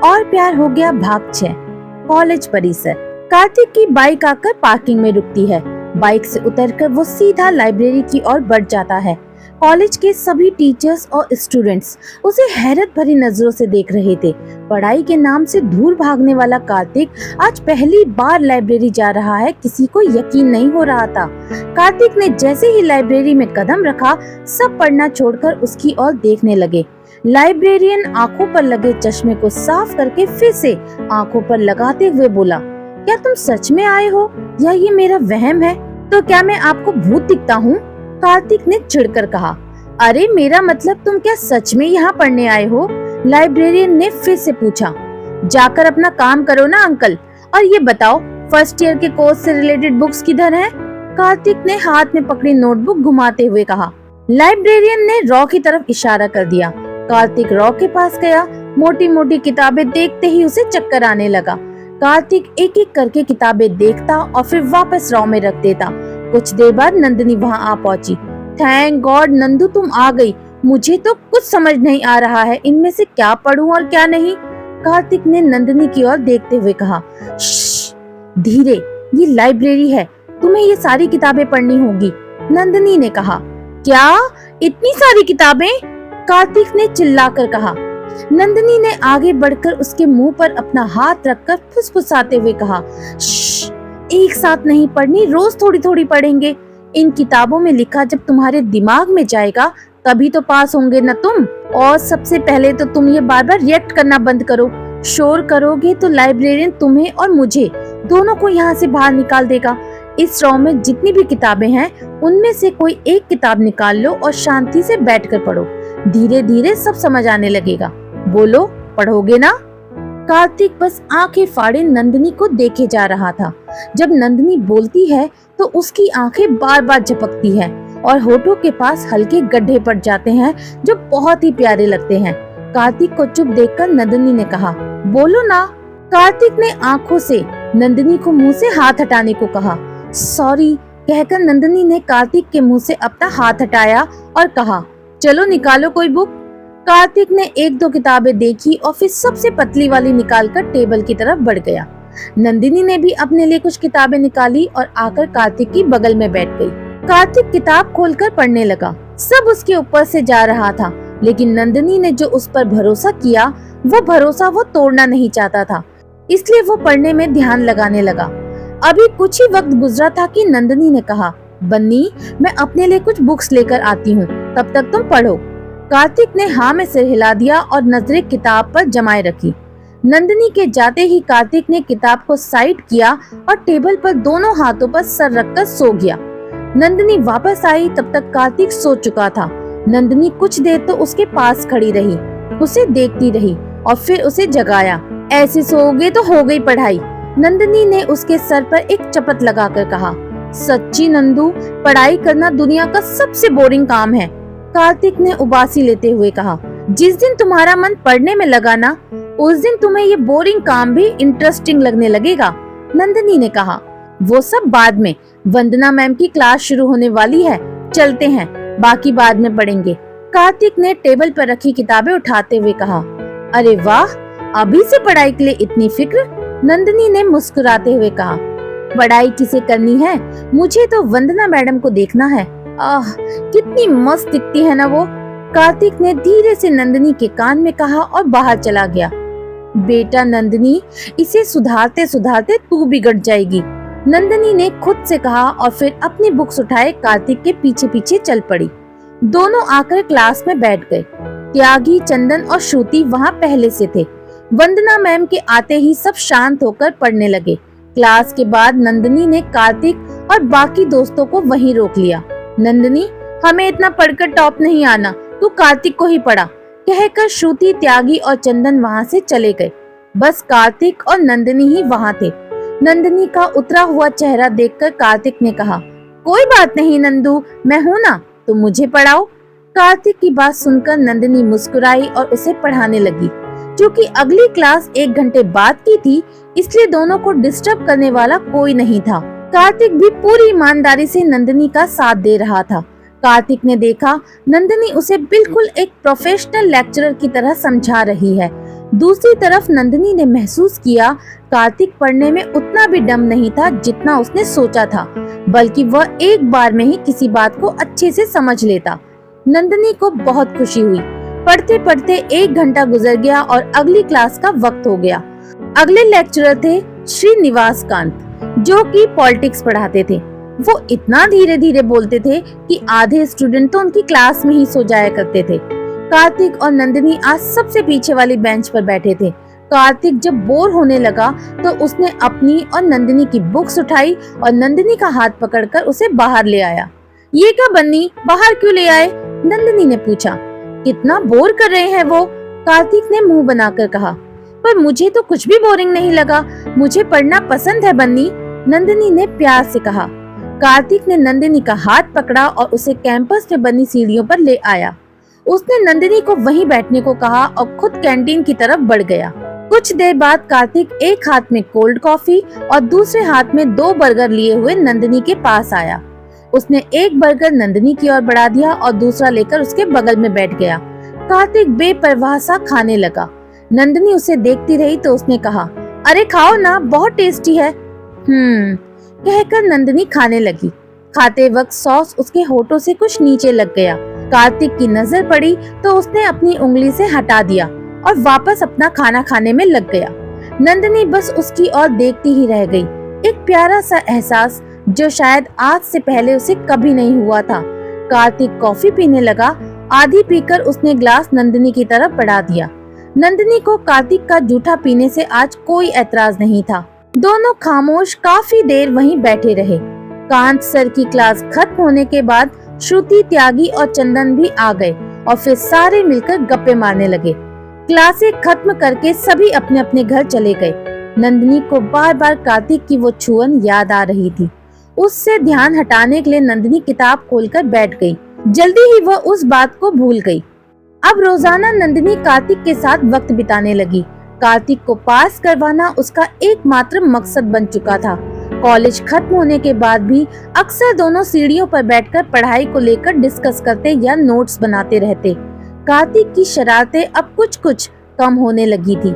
और प्यार हो गया भाग 6। कॉलेज परिसर। कार्तिक की बाइक आकर पार्किंग में रुकती है। बाइक से उतरकर वो सीधा लाइब्रेरी की ओर बढ़ जाता है। कॉलेज के सभी टीचर्स और स्टूडेंट्स उसे हैरत भरी नजरों से देख रहे थे। पढ़ाई के नाम से दूर भागने वाला कार्तिक आज पहली बार लाइब्रेरी जा रहा है, किसी को यकीन नहीं हो रहा था। कार्तिक ने जैसे ही लाइब्रेरी में कदम रखा, सब पढ़ना छोड़कर उसकी ओर देखने लगे। लाइब्रेरियन आंखों पर लगे चश्मे को साफ करके फिर से आंखों पर लगाते हुए बोला, क्या तुम सच में आए हो या ये मेरा वहम है? तो क्या मैं आपको भूत दिखता हूँ? कार्तिक ने चिढ़कर कहा। अरे मेरा मतलब तुम क्या सच में यहाँ पढ़ने आए हो? लाइब्रेरियन ने फिर से पूछा। जाकर अपना काम करो ना अंकल, और ये बताओ फर्स्ट ईयर के कोर्स से रिलेटेड बुक्स किधर हैं? कार्तिक ने हाथ में पकड़ी नोटबुक घुमाते हुए कहा। लाइब्रेरियन ने रॉ की तरफ इशारा कर दिया। कार्तिक रॉ के पास गया। मोटी मोटी किताबें देखते ही उसे चक्कर आने लगा। कार्तिक एक एक करके किताबें देखता और फिर वापस रॉ में रख देता। कुछ देर बाद नंदिनी वहां आ पहुंची। थैंक गॉड नंदू, तुम आ गई। मुझे तो कुछ समझ नहीं आ रहा है, इनमें से क्या पढूं और क्या नहीं। कार्तिक ने नंदिनी की ओर देखते हुए कहा। धीरे, ये लाइब्रेरी है, तुम्हें ये सारी किताबें पढ़नी होगी। नंदिनी ने कहा। क्या इतनी सारी किताबें? कार्तिक ने चिल्लाकर कहा। नंदिनी ने आगे बढ़कर उसके मुंह पर अपना हाथ रखकर फुसफुसाते हुए कहा, एक साथ नहीं पढ़नी, रोज थोड़ी थोड़ी पढ़ेंगे। इन किताबों में लिखा जब तुम्हारे दिमाग में जाएगा तभी तो पास होंगे न तुम। और सबसे पहले तो तुम ये बार बार रिएक्ट करना बंद करो। शोर करोगे तो लाइब्रेरियन तुम्हें और मुझे दोनों को यहाँ से बाहर निकाल देगा। इस रॉ में जितनी भी किताबें हैं उनमें से कोई एक किताब निकाल लो और शांति से बैठकर पढ़ो। धीरे धीरे सब समझ आने लगेगा। बोलो, पढ़ोगे ना? कार्तिक बस आंखें फाड़े नंदिनी को देखे जा रहा था। जब नंदिनी बोलती है तो उसकी आंखें बार बार झपकती हैं और होठों के पास हल्के गड्ढे पड़ जाते हैं जो बहुत ही प्यारे लगते हैं। कार्तिक को चुप देखकर नंदिनी ने कहा, बोलो ना। कार्तिक ने आंखों से नंदिनी को मुंह से हाथ हटाने को कहा। सॉरी कहकर नंदिनी ने कार्तिक के मुंह से अपना हाथ हटाया और कहा, चलो निकालो कोई बुक। कार्तिक ने एक दो किताबें देखी और फिर सबसे पतली वाली निकालकर टेबल की तरफ बढ़ गया। नंदिनी ने भी अपने लिए कुछ किताबें निकाली और आकर कार्तिक की बगल में बैठ गई। कार्तिक किताब खोलकर पढ़ने लगा। सब उसके ऊपर से जा रहा था, लेकिन नंदिनी ने जो उस पर भरोसा किया वो भरोसा वो तोड़ना नहीं चाहता था, इसलिए वो पढ़ने में ध्यान लगाने लगा। अभी कुछ ही वक्त गुजरा था कि नंदिनी ने कहा, बन्नी मैं अपने लिए कुछ बुक्स लेकर आती हूँ, तब तक तुम पढ़ो। कार्तिक ने हाँ में सिर हिला दिया और नजरें किताब पर जमाए रखी। नंदिनी के जाते ही कार्तिक ने किताब को साइड किया और टेबल पर दोनों हाथों पर सर रखकर सो गया। नंदिनी वापस आई तब तक कार्तिक सो चुका था। नंदिनी कुछ देर तो उसके पास खड़ी रही, उसे देखती रही और फिर उसे जगाया। ऐसे सोओगे तो हो गई पढ़ाई। नंदिनी ने उसके सर पर एक चपत लगाकर कहा। सच्ची नंदू, पढ़ाई करना दुनिया का सबसे बोरिंग काम है। कार्तिक ने उबासी लेते हुए कहा। जिस दिन तुम्हारा मन पढ़ने में लगा ना, उस दिन तुम्हें ये बोरिंग काम भी इंटरेस्टिंग लगने लगेगा। नंदिनी ने कहा। वो सब बाद में, वंदना मैम की क्लास शुरू होने वाली है, चलते हैं, बाकी बाद में पढ़ेंगे। कार्तिक ने टेबल पर रखी किताबें उठाते हुए कहा। अरे वाह, अभी से पढ़ाई के लिए इतनी फिक्र? नंदिनी ने मुस्कुराते हुए कहा। पढ़ाई किसे करनी है, मुझे तो वंदना मैडम को देखना है। आह, कितनी मस्त दिखती है ना वो। कार्तिक ने धीरे से नंदिनी के कान में कहा और बाहर चला गया। बेटा नंदिनी, इसे सुधारते सुधारते तू बिगड़ जाएगी, नंदिनी ने खुद से कहा और फिर अपनी बुक्स उठाए कार्तिक के पीछे पीछे चल पड़ी। दोनों आकर क्लास में बैठ गए। त्यागी, चंदन और श्रुति वहाँ पहले से थे। वंदना मैम के आते ही सब शांत होकर पढ़ने लगे। क्लास के बाद नंदिनी ने कार्तिक और बाकी दोस्तों को वहीं रोक लिया। नंदिनी, हमें इतना पढ़कर टॉप नहीं आना, तू कार्तिक को ही पढ़ा, कहकर श्रुति, त्यागी और चंदन वहाँ से चले गए। बस कार्तिक और नंदिनी ही वहाँ थे। नंदिनी का उतरा हुआ चेहरा देखकर कार्तिक ने कहा, कोई बात नहीं नंदू, मैं हूँ ना, तुम मुझे पढ़ाओ। कार्तिक की बात सुनकर नंदिनी मुस्कुराई और उसे पढ़ाने लगी। क्योंकि अगली क्लास 1 घंटे बाद की थी, इसलिए दोनों को डिस्टर्ब करने वाला कोई नहीं था। कार्तिक भी पूरी ईमानदारी से नंदिनी का साथ दे रहा था। कार्तिक ने देखा नंदिनी उसे बिल्कुल एक प्रोफेशनल लेक्चरर की तरह समझा रही है। दूसरी तरफ नंदिनी ने महसूस किया कार्तिक पढ़ने में उतना भी डम नहीं था जितना उसने सोचा था, बल्कि वह एक बार में ही किसी बात को अच्छे से समझ लेता। नंदिनी को बहुत खुशी हुई। पढ़ते पढ़ते 1 घंटा गुजर गया और अगली क्लास का वक्त हो गया। अगले लेक्चरर थे श्रीनिवास कांत, जो कि पॉलिटिक्स पढ़ाते थे। वो इतना धीरे धीरे बोलते थे कि आधे स्टूडेंट तो उनकी क्लास में ही सो जाया करते थे। कार्तिक और नंदिनी आज सबसे पीछे वाली बेंच पर बैठे थे। कार्तिक जब बोर होने लगा तो उसने अपनी और नंदिनी की बुक्स उठाई और नंदिनी का हाथ पकड़कर उसे बाहर ले आया। ये क्या बन्नी, बाहर क्यों ले आए? नंदिनी ने पूछा। कितना बोर कर रहे हैं वो, कार्तिक ने मुंह बनाकर कहा। पर मुझे तो कुछ भी बोरिंग नहीं लगा, मुझे पढ़ना पसंद है बन्नी, नंदिनी ने प्यार से कहा। कार्तिक ने नंदिनी का हाथ पकड़ा और उसे कैंपस में बनी सीढ़ियों पर ले आया। उसने नंदिनी को वहीं बैठने को कहा और खुद कैंटीन की तरफ बढ़ गया। कुछ देर बाद कार्तिक एक हाथ में कोल्ड कॉफी और दूसरे हाथ में 2 बर्गर लिए हुए नंदिनी के पास आया। उसने एक बर्गर नंदिनी की ओर बढ़ा दिया और दूसरा लेकर उसके बगल में बैठ गया। कार्तिक बेपरवाह सा खाने लगा। नंदिनी उसे देखती रही तो उसने कहा, अरे खाओ ना, बहुत टेस्टी है। कहकर नंदिनी खाने लगी। खाते वक्त सॉस उसके होठों से कुछ नीचे लग गया। कार्तिक की नजर पड़ी तो उसने अपनी उंगली से हटा दिया और वापस अपना खाना खाने में लग गया। नंदिनी बस उसकी ओर देखती ही रह गई। एक प्यारा सा एहसास जो शायद आज से पहले उसे कभी नहीं हुआ था। कार्तिक कॉफी पीने लगा। आधी पीकर उसने ग्लास नंदिनी की तरफ बढ़ा दिया। नंदिनी को कार्तिक का जूठा पीने से आज कोई ऐतराज नहीं था। दोनों खामोश काफी देर वहीं बैठे रहे। कांत सर की क्लास खत्म होने के बाद श्रुति, त्यागी और चंदन भी आ गए और फिर सारे मिलकर गप्पे मारने लगे। क्लासें खत्म करके सभी अपने अपने घर चले गए। नंदिनी को बार बार कार्तिक की वो छुअन याद आ रही थी। उससे ध्यान हटाने के लिए नंदिनी किताब खोलकर बैठ गई। जल्दी ही वह उस बात को भूल गई। अब रोजाना नंदिनी कार्तिक के साथ वक्त बिताने लगी। कार्तिक को पास करवाना उसका एकमात्र मकसद बन चुका था। कॉलेज खत्म होने के बाद भी अक्सर दोनों सीढ़ियों पर बैठकर पढ़ाई को लेकर डिस्कस करते या नोट्स बनाते रहते। कार्तिक की शरारतें अब कुछ कुछ कम होने लगी थी।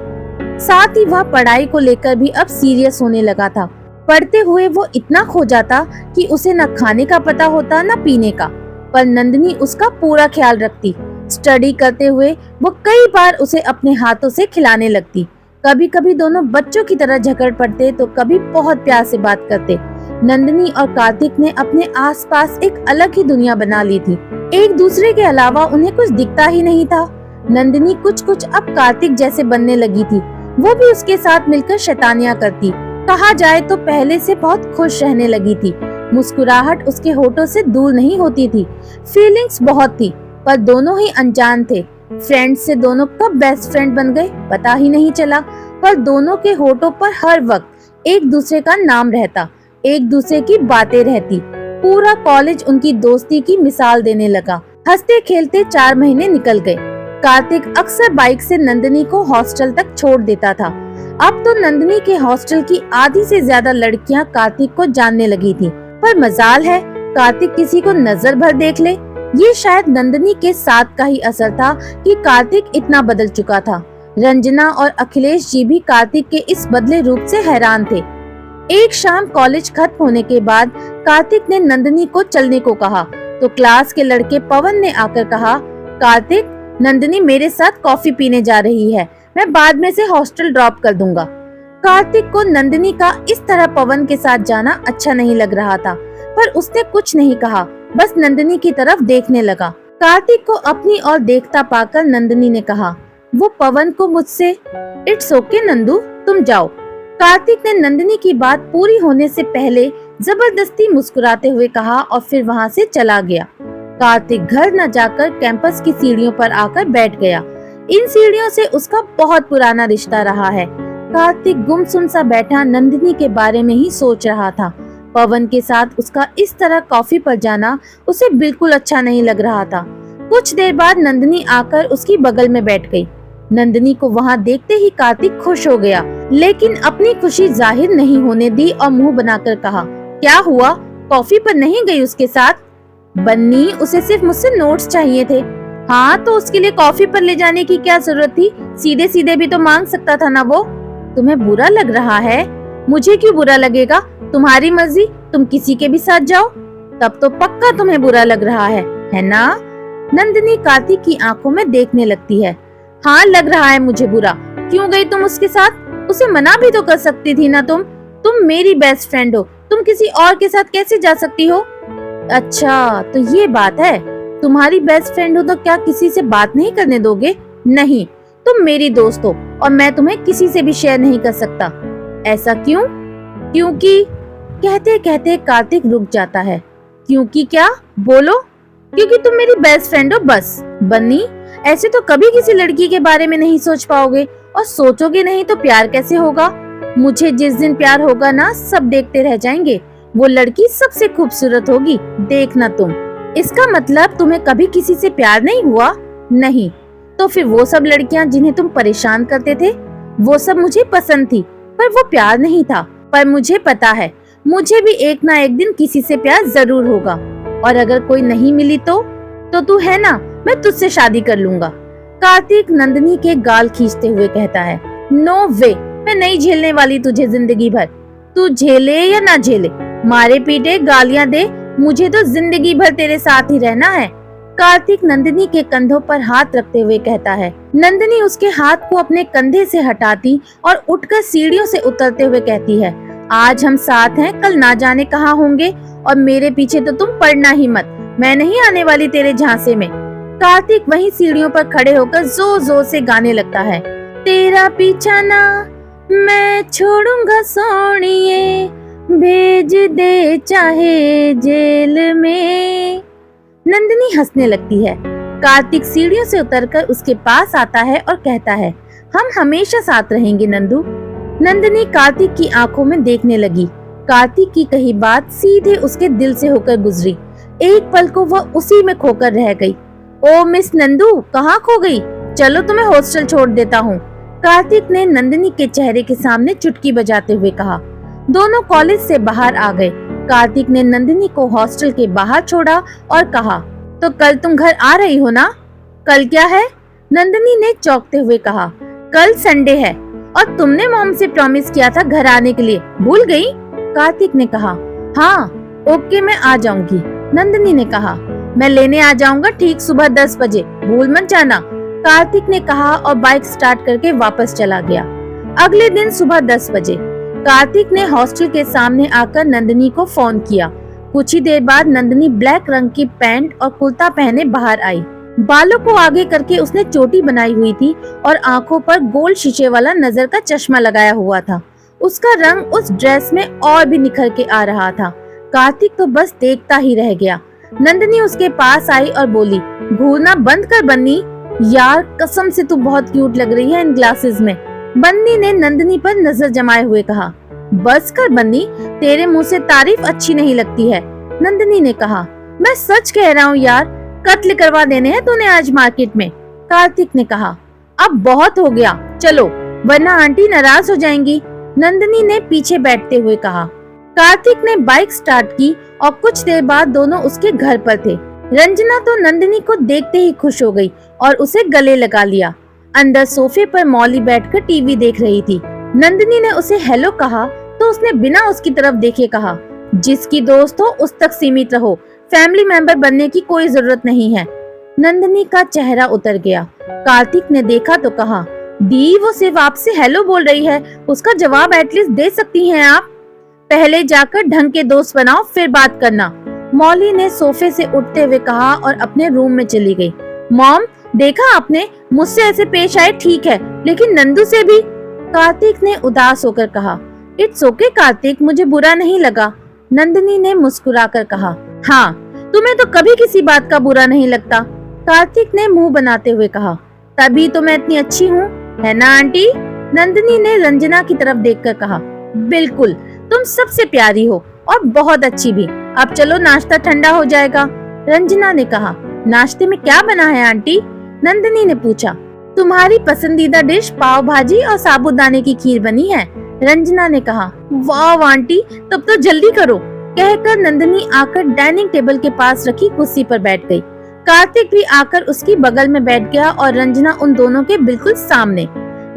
साथ ही वह पढ़ाई को लेकर भी अब सीरियस होने लगा था। पढ़ते हुए वो इतना खो जाता कि उसे न खाने का पता होता न पीने का, पर नंदिनी उसका पूरा ख्याल रखती। स्टडी करते हुए वो कई बार उसे अपने हाथों से खिलाने लगती। कभी कभी दोनों बच्चों की तरह झगड़ पड़ते तो कभी बहुत प्यार से बात करते। नंदिनी और कार्तिक ने अपने आसपास एक अलग ही दुनिया बना ली थी। एक दूसरे के अलावा उन्हें कुछ दिखता ही नहीं था। नंदिनी कुछ कुछ अब कार्तिक जैसे बनने लगी थी। वो भी उसके साथ मिलकर शैतानियां करती। कहा जाए तो पहले से बहुत खुश रहने लगी थी। मुस्कुराहट उसके होठों से दूर नहीं होती थी। फीलिंग्स बहुत थी, पर दोनों ही अनजान थे। फ्रेंड्स से दोनों कब बेस्ट फ्रेंड बन गए पता ही नहीं चला, पर दोनों के होठों पर हर वक्त एक दूसरे का नाम रहता, एक दूसरे की बातें रहती। पूरा कॉलेज उनकी दोस्ती की मिसाल देने लगा। हंसते खेलते 4 महीने निकल गए। कार्तिक अक्सर बाइक से नंदिनी को हॉस्टल तक छोड़ देता था। अब तो नंदिनी के हॉस्टल की आधी से ज्यादा लड़कियां कार्तिक को जानने लगी थी, पर मजाल है कार्तिक किसी को नजर भर देख ले। ये शायद नंदिनी के साथ का ही असर था कि कार्तिक इतना बदल चुका था। रंजना और अखिलेश जी भी कार्तिक के इस बदले रूप से हैरान थे। एक शाम कॉलेज खत्म होने के बाद कार्तिक ने नंदिनी को चलने को कहा तो क्लास के लड़के पवन ने आकर कहा, कार्तिक, नंदिनी मेरे साथ कॉफी पीने जा रही है, मैं बाद में से हॉस्टल ड्रॉप कर दूंगा। कार्तिक को नंदिनी का इस तरह पवन के साथ जाना अच्छा नहीं लग रहा था, पर उसने कुछ नहीं कहा, बस नंदिनी की तरफ देखने लगा। कार्तिक को अपनी ओर देखता पाकर नंदिनी ने कहा, वो पवन को मुझसे, इट्स ओके नंदू, तुम जाओ। कार्तिक ने नंदिनी की बात पूरी होने से पहले जबरदस्ती मुस्कुराते हुए कहा और फिर वहाँ से चला गया। कार्तिक घर न जाकर कैंपस की सीढ़ियों पर आकर बैठ गया। इन सीढ़ियों से उसका बहुत पुराना रिश्ता रहा है। कार्तिक गुमसुम सा बैठा नंदिनी के बारे में ही सोच रहा था। पवन के साथ उसका इस तरह कॉफी पर जाना उसे बिल्कुल अच्छा नहीं लग रहा था। कुछ देर बाद नंदिनी आकर उसकी बगल में बैठ गई। नंदिनी को वहां देखते ही कार्तिक खुश हो गया, लेकिन अपनी खुशी जाहिर नहीं होने दी और मुंह बनाकर कहा, क्या हुआ, कॉफी पर नहीं गई उसके साथ? बन्नी, उसे सिर्फ मुझसे नोट्स चाहिए थे। हाँ तो उसके लिए कॉफी पर ले जाने की क्या जरूरत थी, सीधे सीधे भी तो मांग सकता था ना वो। तुम्हें बुरा लग रहा है? मुझे क्यों बुरा लगेगा, तुम्हारी मर्जी, तुम किसी के भी साथ जाओ। तब तो पक्का तुम्हें बुरा लग रहा है ना? नंदिनी कार्तिक की आंखों में देखने लगती है। हाँ लग रहा है मुझे बुरा। क्यों गई तुम उसके साथ? उसे मना भी तो कर सकती थी ना तुम मेरी बेस्ट फ्रेंड हो, तुम किसी और के साथ कैसे जा सकती हो? अच्छा तो ये बात है, तुम्हारी बेस्ट फ्रेंड हो तो क्या किसी से बात नहीं करने दोगे? नहीं, तुम मेरी दोस्त हो और मैं तुम्हें किसी से भी शेयर नहीं कर सकता। ऐसा क्यों? क्योंकि कहते कहते कार्तिक रुक जाता है। क्योंकि क्या? बोलो। क्योंकि तुम मेरी बेस्ट फ्रेंड हो बस। बन्नी, ऐसे तो कभी किसी लड़की के बारे में नहीं सोच पाओगे, और सोचोगे नहीं तो प्यार कैसे होगा? मुझे जिस दिन प्यार होगा ना, सब देखते रह जाएंगे। वो लड़की सबसे खूबसूरत होगी, देखना तुम। इसका मतलब तुम्हें कभी किसी से प्यार नहीं हुआ? नहीं। तो फिर वो सब लड़कियां जिन्हें तुम परेशान करते थे, वो सब मुझे पसंद थी, पर वो प्यार नहीं था। पर मुझे पता है, मुझे भी एक ना एक दिन किसी से प्यार जरूर होगा, और अगर कोई नहीं मिली तो तू है ना, मैं तुझसे शादी कर लूंगा। कार्तिक नंदिनी के गाल खींचते हुए कहता है। नो वे, मैं नहीं झेलने वाली तुझे जिंदगी भर। तू झेले या ना झेले, मारे पीटे गालियां दे, मुझे तो जिंदगी भर तेरे साथ ही रहना है। कार्तिक नंदिनी के कंधों पर हाथ रखते हुए कहता है। नंदिनी उसके हाथ को अपने कंधे से हटाती और उठकर सीढ़ियों से उतरते हुए कहती है, आज हम साथ हैं, कल ना जाने कहाँ होंगे, और मेरे पीछे तो तुम पड़ना ही मत, मैं नहीं आने वाली तेरे झांसे में। कार्तिक वहीं सीढ़ियों पर खड़े होकर जोर जोर से गाने लगता है। तेरा पीछा ना मैं छोड़ूंगा सोनिए, भेज दे चाहे जेल में। नंदिनी हंसने लगती है। कार्तिक सीढ़ियों से उतरकर उसके पास आता है और कहता है, हम हमेशा साथ रहेंगे नंदू। नंदिनी कार्तिक की आंखों में देखने लगी। कार्तिक की कही बात सीधे उसके दिल से होकर गुजरी। एक पल को वह उसी में खोकर रह गई। ओ मिस नंदू, कहाँ खो गई? चलो तुम्हें हॉस्टल छोड़ देता हूँ, कार्तिक ने नंदिनी के चेहरे के सामने चुटकी बजाते हुए कहा। दोनों कॉलेज से बाहर आ गए। कार्तिक ने नंदिनी को हॉस्टल के बाहर छोड़ा और कहा, तो कल तुम घर आ रही हो ना? कल क्या है? नंदिनी ने चौंकते हुए कहा। कल संडे है और तुमने मॉम से प्रॉमिस किया था घर आने के लिए, भूल गई? कार्तिक ने कहा। हाँ ओके, मैं आ जाऊंगी। नंदिनी ने कहा, मैं लेने आ जाऊंगा ठीक सुबह 10 बजे, भूल मत जाना, कार्तिक ने कहा और बाइक स्टार्ट करके वापस चला गया। अगले दिन सुबह 10 बजे कार्तिक ने हॉस्टल के सामने आकर नंदिनी को फोन किया। कुछ ही देर बाद नंदिनी ब्लैक रंग की पैंट और कुर्ता पहने बाहर आई। बालों को आगे करके उसने चोटी बनाई हुई थी और आंखों पर गोल शीशे वाला नजर का चश्मा लगाया हुआ था। उसका रंग उस ड्रेस में और भी निखर के आ रहा था। कार्तिक तो बस देखता ही रह गया। नंदिनी उसके पास आई और बोली, घूरना बंद कर बन्नी, यार कसम से तू बहुत क्यूट लग रही है इन ग्लासेस में। बन्नी ने नंदिनी पर नजर जमाए हुए कहा। बस कर बन्नी, तेरे मुंह से तारीफ अच्छी नहीं लगती है, नंदिनी ने कहा। मैं सच कह रहा हूँ यार, कत्ल करवा देने हैं तूने आज मार्केट में, कार्तिक ने कहा। अब बहुत हो गया, चलो वरना आंटी नाराज हो जाएंगी, नंदिनी ने पीछे बैठते हुए कहा। कार्तिक ने बाइक स्टार्ट की और कुछ देर बाद दोनों उसके घर पर थे। रंजना तो नंदिनी को देखते ही खुश हो गई और उसे गले लगा लिया। अंदर सोफे पर मौली बैठकर टीवी देख रही थी। नंदिनी ने उसे हेलो कहा तो उसने बिना उसकी तरफ देखे कहा, जिसकी दोस्त हो उस तक सीमित रहो, फैमिली मेंबर बनने की कोई जरूरत नहीं है। नंदिनी का चेहरा उतर गया। कार्तिक ने देखा तो कहा, दी वो सिर्फ आपसे हेलो बोल रही है, उसका जवाब एटलीस्ट दे सकती हैं आप। पहले जाकर ढंग के दोस्त बनाओ फिर बात करना, मौली ने सोफे से उठते हुए कहा और अपने रूम में चली गई। मॉम, देखा आपने, मुझसे ऐसे पेश आए ठीक है, लेकिन नंदू से भी, कार्तिक ने उदास होकर कहा। इट्स ओके कार्तिक, मुझे बुरा नहीं लगा, नंदिनी ने मुस्कुराकर कहा। हाँ, तुम्हें तो कभी किसी बात का बुरा नहीं लगता, कार्तिक ने मुंह बनाते हुए कहा। तभी तो मैं इतनी अच्छी हूँ, है ना आंटी, नंदिनी ने रंजना की तरफ देखकर कहा। बिल्कुल, तुम सबसे प्यारी हो और बहुत अच्छी भी। अब चलो नाश्ता ठंडा हो जाएगा, रंजना ने कहा। नाश्ते में क्या बना है आंटी, नंदिनी ने पूछा। तुम्हारी पसंदीदा डिश पाव भाजी और साबूदाने की खीर बनी है, रंजना ने कहा। वाह आंटी, तब तो जल्दी करो, कहकर नंदिनी आकर डाइनिंग टेबल के पास रखी कुर्सी पर बैठ गई। कार्तिक भी आकर उसकी बगल में बैठ गया और रंजना उन दोनों के बिल्कुल सामने।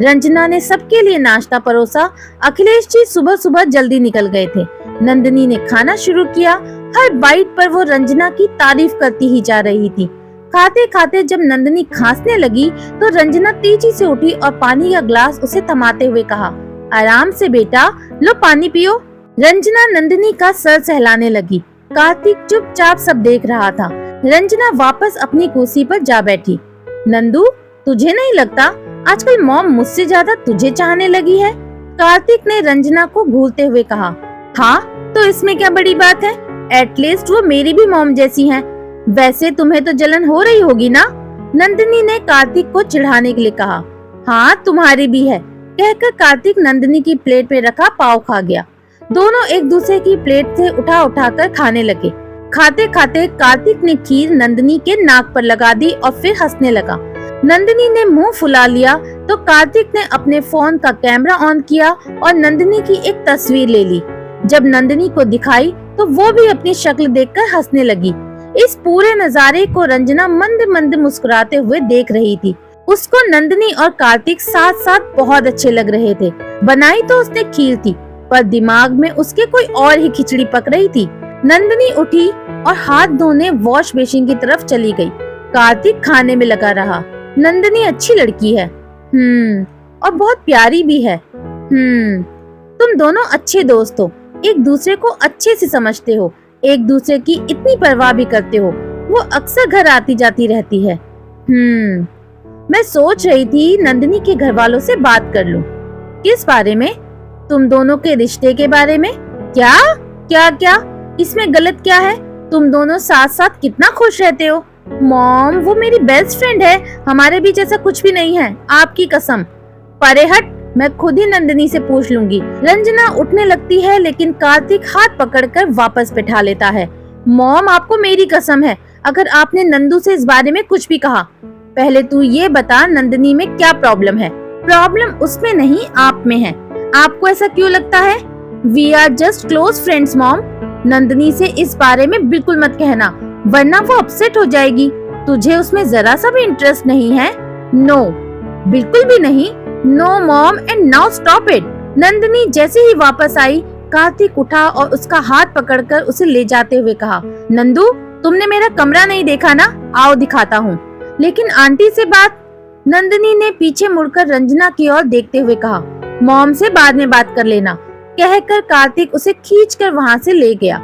रंजना ने सबके लिए नाश्ता परोसा। अखिलेश जी सुबह सुबह जल्दी निकल गए थे। नंदिनी ने खाना शुरू किया। हर बाइट पर वो रंजना की तारीफ करती ही जा रही थी। खाते खाते जब नंदिनी खांसने लगी तो रंजना तेजी से उठी और पानी का ग्लास उसे थमाते हुए कहा, आराम से बेटा, लो पानी पियो। रंजना नंदिनी का सर सहलाने लगी। कार्तिक चुपचाप सब देख रहा था। रंजना वापस अपनी कुर्सी पर जा बैठी। नंदू, तुझे नहीं लगता आजकल मॉम मुझसे ज्यादा तुझे चाहने लगी है? कार्तिक ने रंजना को घूरते हुए कहा। हाँ, तो इसमें क्या बड़ी बात है? एटलीस्ट वो मेरी भी मॉम जैसी हैं। वैसे तुम्हें तो जलन हो रही होगी ना? नंदिनी ने कार्तिक को चिढ़ाने के लिए कहा। हाँ, तुम्हारी भी है, कहकर कार्तिक नंदिनी की प्लेट पे रखा पाव खा गया। दोनों एक दूसरे की प्लेट से उठा उठा कर खाने लगे। खाते खाते कार्तिक ने खीर नंदिनी के नाक पर लगा दी और फिर हंसने लगा। नंदिनी ने मुंह फुला लिया तो कार्तिक ने अपने फोन का कैमरा ऑन किया और नंदिनी की एक तस्वीर ले ली। जब नंदिनी को दिखाई तो वो भी अपनी शक्ल देखकर हंसने लगी। इस पूरे नजारे को रंजना मंद मंद मुस्कुराते हुए देख रही थी। उसको नंदिनी और कार्तिक साथ साथ बहुत अच्छे लग रहे थे। बनाई तो उसने खीर थी, पर दिमाग में उसके कोई और ही खिचड़ी पक रही थी। नंदिनी उठी और हाथ धोने वॉश बेसिन की तरफ चली गई। कार्तिक खाने में लगा रहा। नंदिनी अच्छी लड़की है, और बहुत प्यारी भी है। तुम दोनों अच्छे दोस्त हो, एक दूसरे को अच्छे से समझते हो, एक दूसरे की इतनी परवाह भी करते हो। वो अक्सर घर आती जाती रहती है। मैं सोच रही थी नंदिनी के घर वालों से बात कर लूं। किस बारे में? तुम दोनों के रिश्ते के बारे में। क्या क्या क्या? इसमें गलत क्या है? तुम दोनों साथ साथ कितना खुश रहते हो। मॉम, वो मेरी बेस्ट फ्रेंड है, हमारे बीच ऐसा कुछ भी नहीं है, आपकी कसम। परे हट, मैं खुद ही नंदिनी से पूछ लूंगी। रंजना उठने लगती है लेकिन कार्तिक हाथ पकड़कर वापस बैठा लेता है। मॉम, आपको मेरी कसम है, अगर आपने नंदू से इस बारे में कुछ भी कहा। पहले तू ये बता, नंदिनी में क्या प्रॉब्लम है? प्रॉब्लम उसमें नहीं, आप में है। आपको ऐसा क्यों लगता है? We are just close friends mom. Nandini से इस बारे में बिल्कुल मत कहना, वरना वो अपसेट हो जाएगी। तुझे उसमें जरा सा भी इंटरेस्ट नहीं है? नो, बिल्कुल भी नहीं। No mom, and now stop it. Nandini जैसे ही वापस आई, कार्तिक उठा और उसका हाथ पकड़कर उसे ले जाते हुए कहा, नंदू, तुमने मेरा कमरा नहीं देखा ना? आओ दिखाता हूँ। लेकिन आंटी से बात? नंदिनी ने पीछे मुड़कर रंजना की ओर देखते हुए कहा, मॉम से बाद में बात कर लेना, कहकर कार्तिक उसे खींचकर वहाँ से ले गया।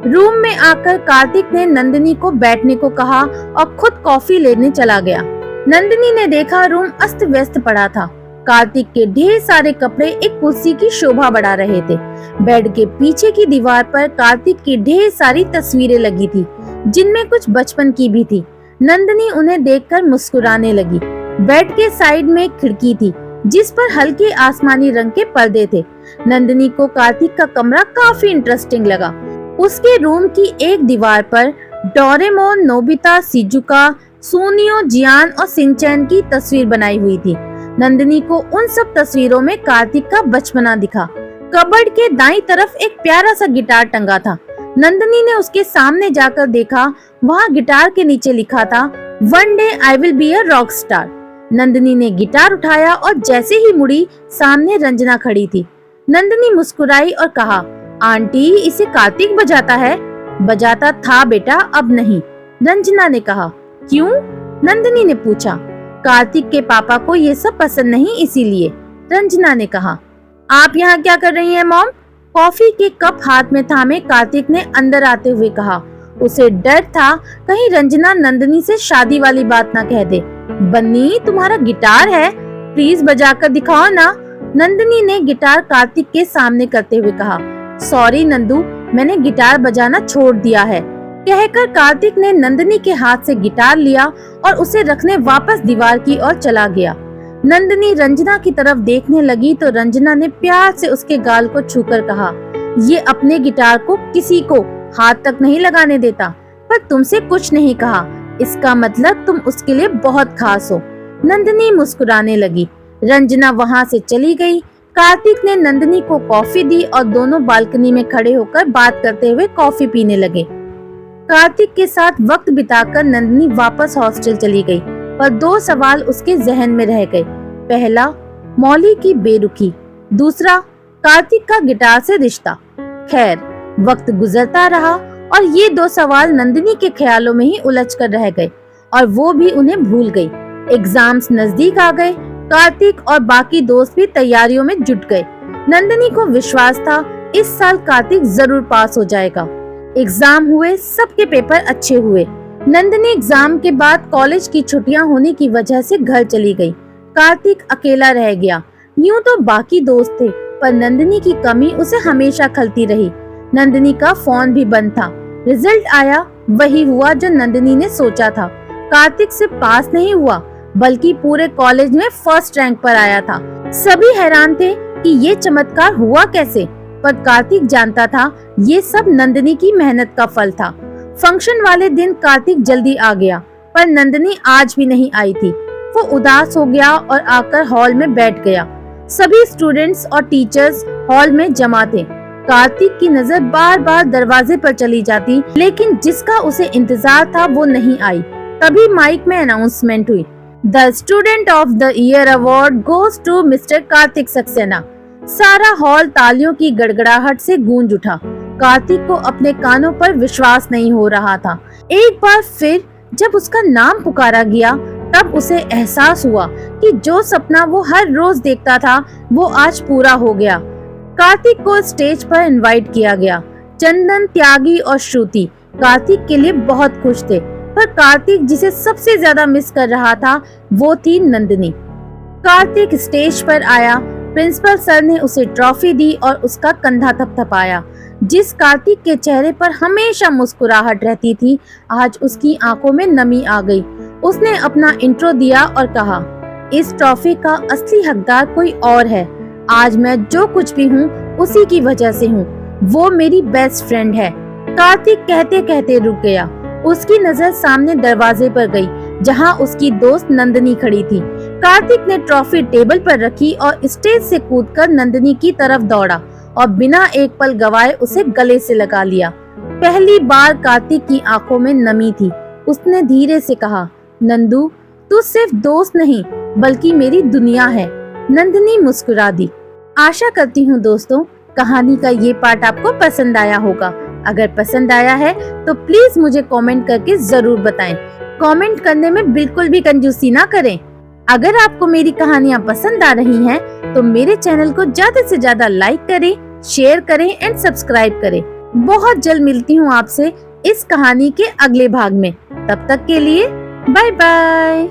रूम में आकर कार्तिक ने नंदिनी को बैठने को कहा और खुद कॉफी लेने चला गया। नंदिनी ने देखा रूम अस्त व्यस्त पड़ा था। कार्तिक के ढेर सारे कपड़े एक कुर्सी की शोभा बढ़ा रहे थे। बेड के पीछे की दीवार पर कार्तिक की ढेर सारी तस्वीरें लगी थी, जिनमें कुछ बचपन की भी थी। नंदिनी उन्हें देखकर मुस्कुराने लगी। बेड के साइड में एक खिड़की थी, जिस पर हल्के आसमानी रंग के पर्दे थे। नंदिनी को कार्तिक का कमरा काफी इंटरेस्टिंग लगा। उसके रूम की एक दीवार पर डोरेमोन, नोबिता, शिजुका, सुनियो, जियान और सिंचैन की तस्वीर बनाई हुई थी। नंदिनी को उन सब तस्वीरों में कार्तिक का बचपना दिखा। कबर्ड के दाईं तरफ एक प्यारा सा गिटार टंगा था। नंदिनी ने उसके सामने जाकर देखा, वहाँ गिटार के नीचे लिखा था, one day I will be a rock star. Nandini ने गिटार उठाया और जैसे ही मुड़ी, सामने रंजना खड़ी थी। नंदिनी मुस्कुराई और कहा, आंटी, इसे कार्तिक बजाता है? बजाता था बेटा, अब नहीं। रंजना ने कहा। क्यों? नंदिनी ने पूछा। कार्तिक के पापा को ये सब पसंद नहीं, इसीलिए। रंजना ने कहा। आप यहाँ क्या कर रही हैं मॉम? कॉफी के कप हाथ में थामे कार्तिक ने अंदर आते हुए कहा। उसे डर था कहीं रंजना नंदिनी से शादी वाली बात ना कह दे। बन्नी, तुम्हारा गिटार है, प्लीज बजाकर दिखाओ ना। नंदिनी ने गिटार कार्तिक के सामने करते हुए कहा। सॉरी नंदू, मैंने गिटार बजाना छोड़ दिया है, कहकर कार्तिक ने नंदिनी के हाथ से गिटार लिया और उसे रखने वापस दीवार की ओर चला गया। नंदिनी रंजना की तरफ देखने लगी तो रंजना ने प्यार से उसके गाल को छूकर कहा, ये अपने गिटार को किसी को हाथ तक नहीं लगाने देता, पर तुमसे कुछ नहीं कहा, इसका मतलब तुम उसके लिए बहुत खास हो। नंदिनी मुस्कुराने लगी। रंजना वहाँ से चली गई। कार्तिक ने नंदिनी को कॉफी दी और दोनों बालकनी में खड़े होकर बात करते हुए कॉफी पीने लगे। कार्तिक के साथ वक्त बिताकर नंदिनी वापस हॉस्टल चली गई, पर दो सवाल उसके जहन में रह गए। पहला, मौली की बेरुखी, दूसरा, कार्तिक का गिटार से रिश्ता। खैर, वक्त गुजरता रहा और ये दो सवाल नंदिनी के ख्यालों में ही उलझ कर रह गए और वो भी उन्हें भूल गई। एग्जाम्स नजदीक आ गए। कार्तिक और बाकी दोस्त भी तैयारियों में जुट गए। नंदिनी को विश्वास था इस साल कार्तिक जरूर पास हो जाएगा। एग्जाम हुए, सबके पेपर अच्छे हुए। नंदिनी एग्जाम के बाद कॉलेज की छुट्टियां होने की वजह से घर चली गई। कार्तिक अकेला रह गया। यूं तो बाकी दोस्त थे, पर नंदिनी की कमी उसे हमेशा खलती रही। नंदिनी का फोन भी बंद था। रिजल्ट आया, वही हुआ जो नंदिनी ने सोचा था। कार्तिक सिर्फ पास नहीं हुआ, बल्कि पूरे कॉलेज में फर्स्ट रैंक पर आया था। सभी हैरान थे कि ये चमत्कार हुआ कैसे, पर कार्तिक जानता था ये सब नंदिनी की मेहनत का फल था। फंक्शन वाले दिन कार्तिक जल्दी आ गया, पर नंदिनी आज भी नहीं आई थी। वो उदास हो गया और आकर हॉल में बैठ गया। सभी स्टूडेंट्स और टीचर्स हॉल में जमा थे। कार्तिक की नजर बार बार दरवाजे पर चली जाती, लेकिन जिसका उसे इंतजार था वो नहीं आई। तभी माइक में अनाउंसमेंट हुई, the student of the year award goes to mister Kartik Saxena. सारा हॉल तालियों की गड़गड़ाहट से गूंज उठा। कार्तिक को अपने कानों पर विश्वास नहीं हो रहा था। एक बार फिर जब उसका नाम पुकारा गया, तब उसे एहसास हुआ कि जो सपना वो हर रोज देखता था वो आज पूरा हो गया। कार्तिक को स्टेज पर इनवाइट किया गया। चंदन, त्यागी और श्रुति कार्तिक के लिए बहुत खुश थे, पर कार्तिक जिसे सबसे ज्यादा मिस कर रहा था वो थी नंदिनी। कार्तिक स्टेज पर आया। प्रिंसिपल सर ने उसे ट्रॉफी दी और उसका कंधा थपथपाया। जिस कार्तिक के चेहरे पर हमेशा मुस्कुराहट रहती थी, आज उसकी आंखों में नमी आ गई। उसने अपना इंट्रो दिया और कहा, इस ट्रॉफी का असली हकदार कोई और है। आज मैं जो कुछ भी हूँ उसी की वजह से हूँ। वो मेरी बेस्ट फ्रेंड है। कार्तिक कहते कहते रुक गया। उसकी नजर सामने दरवाजे पर गई, जहां उसकी दोस्त नंदिनी खड़ी थी। कार्तिक ने ट्रॉफी टेबल पर रखी और स्टेज से कूदकर नंदिनी की तरफ दौड़ा और बिना एक पल गवाए उसे गले से लगा लिया। पहली बार कार्तिक की आंखों में नमी थी। उसने धीरे से कहा, नंदू, तू सिर्फ दोस्त नहीं बल्कि मेरी दुनिया है। नंदिनी मुस्कुरा दी। आशा करती हूँ दोस्तों, कहानी का ये पार्ट आपको पसंद आया होगा। अगर पसंद आया है तो प्लीज मुझे कमेंट करके जरूर बताएं। कमेंट करने में बिल्कुल भी कंजूसी ना करें। अगर आपको मेरी कहानियाँ पसंद आ रही हैं, तो मेरे चैनल को ज्यादा से ज्यादा लाइक करें, शेयर करें एंड सब्सक्राइब करें। बहुत जल्द मिलती हूँ आपसे इस कहानी के अगले भाग में। तब तक के लिए बाय बाय।